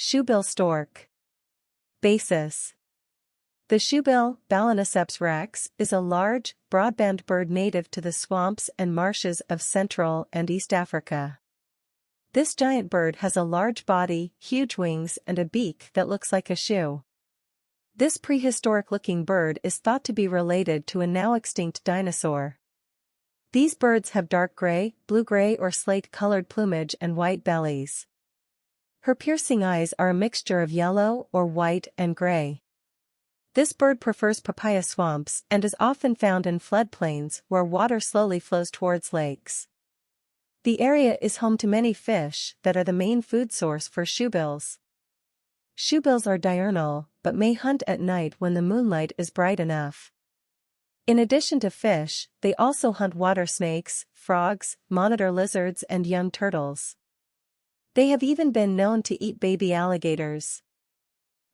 Shoebill stork. Basis. The shoebill, Balaeniceps rex, is a large, broadband bird native to the swamps and marshes of Central and East Africa. This giant bird has a large body, huge wings and a beak that looks like a shoe. This prehistoric-looking bird is thought to be related to a now-extinct dinosaur. These birds have dark gray, blue-gray or slate-colored plumage and white bellies. Her piercing eyes are a mixture of yellow or white and gray. This bird prefers papaya swamps and is often found in floodplains where water slowly flows towards lakes. The area is home to many fish that are the main food source for shoebills. Shoebills are diurnal, but may hunt at night when the moonlight is bright enough. In addition to fish, they also hunt water snakes, frogs, monitor lizards and young turtles. They have even been known to eat baby alligators.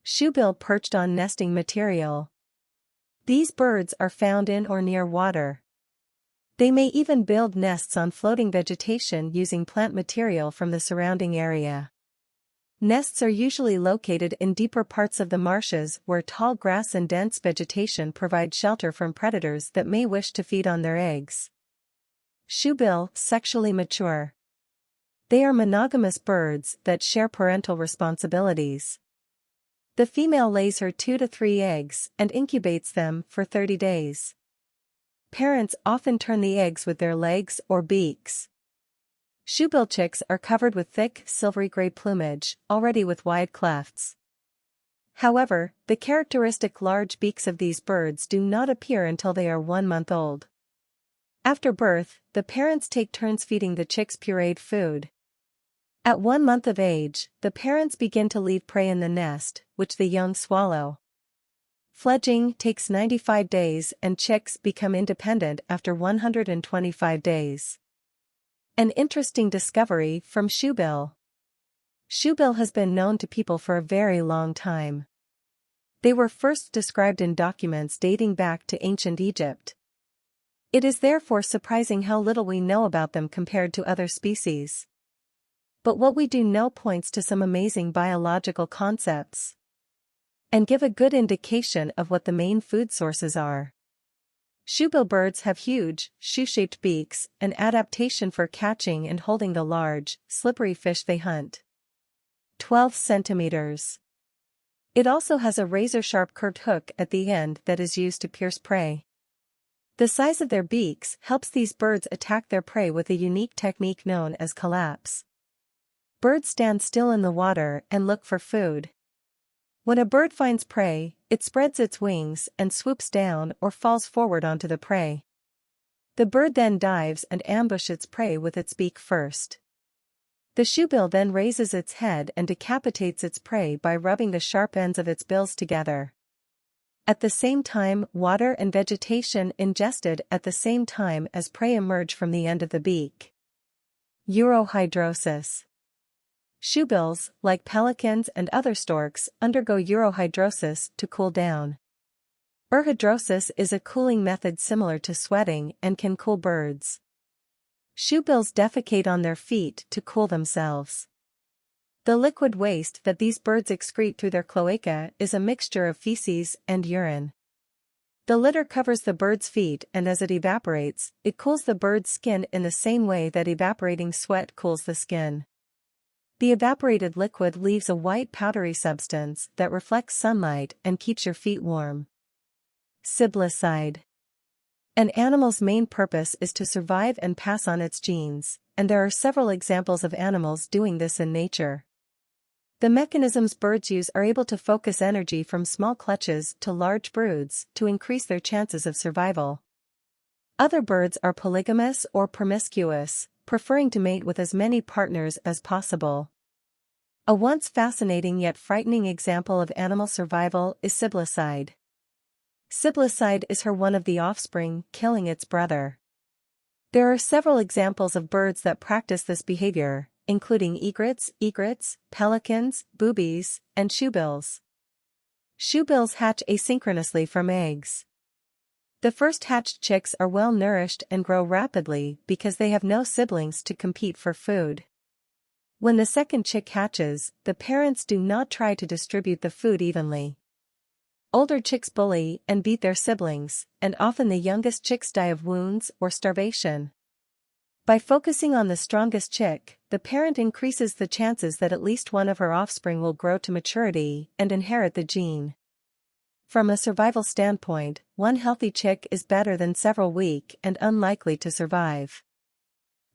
Shoebill perched on nesting material. These birds are found in or near water. They may even build nests on floating vegetation using plant material from the surrounding area. Nests are usually located in deeper parts of the marshes where tall grass and dense vegetation provide shelter from predators that may wish to feed on their eggs. Shoebill, sexually mature. They are monogamous birds that share parental responsibilities. The female lays her 2 to 3 eggs and incubates them for 30 days. Parents often turn the eggs with their legs or beaks. Shoebill chicks are covered with thick, silvery gray plumage, already with wide clefts. However, the characteristic large beaks of these birds do not appear until they are 1 month old. After birth, the parents take turns feeding the chicks pureed food. At 1 month of age, the parents begin to leave prey in the nest, which the young swallow. Fledging takes 95 days and chicks become independent after 125 days. An interesting discovery from Shoebill. Shoebill has been known to people for a very long time. They were first described in documents dating back to ancient Egypt. It is therefore surprising how little we know about them compared to other species. But what we do know points to some amazing biological concepts and give a good indication of what the main food sources are. Shoebill birds have huge, shoe-shaped beaks, an adaptation for catching and holding the large, slippery fish they hunt. 12 centimeters. It also has a razor-sharp curved hook at the end that is used to pierce prey. The size of their beaks helps these birds attack their prey with a unique technique known as collapse. Birds stand still in the water and look for food. When a bird finds prey, it spreads its wings and swoops down or falls forward onto the prey. The bird then dives and ambushes its prey with its beak first. The shoebill then raises its head and decapitates its prey by rubbing the sharp ends of its bills together. At the same time, water and vegetation ingested at the same time as prey emerge from the end of the beak. Eurohydrosis. Shoebills, like pelicans and other storks, undergo eurohydrosis to cool down. Hydrosis is a cooling method similar to sweating and can cool birds. Shoebills defecate on their feet to cool themselves. The liquid waste that these birds excrete through their cloaca is a mixture of feces and urine. The litter covers the bird's feet and as it evaporates, it cools the bird's skin in the same way that evaporating sweat cools the skin. The evaporated liquid leaves a white powdery substance that reflects sunlight and keeps your feet warm. Siblicide. An animal's main purpose is to survive and pass on its genes, and there are several examples of animals doing this in nature. The mechanisms birds use are able to focus energy from small clutches to large broods to increase their chances of survival. Other birds are polygamous or promiscuous, preferring to mate with as many partners as possible. A once fascinating yet frightening example of animal survival is siblicide. Siblicide is one of the offspring, killing its brother. There are several examples of birds that practice this behavior, including egrets, pelicans, boobies, and shoebills. Shoebills hatch asynchronously from eggs. The first hatched chicks are well nourished and grow rapidly because they have no siblings to compete for food. When the second chick hatches, the parents do not try to distribute the food evenly. Older chicks bully and beat their siblings, and often the youngest chicks die of wounds or starvation. By focusing on the strongest chick, the parent increases the chances that at least one of her offspring will grow to maturity and inherit the gene. From a survival standpoint, one healthy chick is better than several weak and unlikely to survive.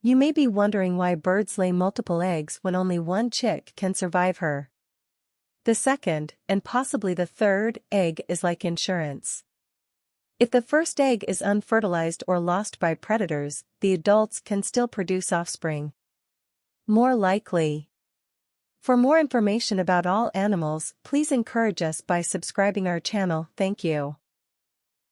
You may be wondering why birds lay multiple eggs when only one chick can survive her. The second, and possibly the third, egg is like insurance. If the first egg is unfertilized or lost by predators, the adults can still produce offspring. More likely. For more information about all animals, please encourage us by subscribing our channel. Thank you.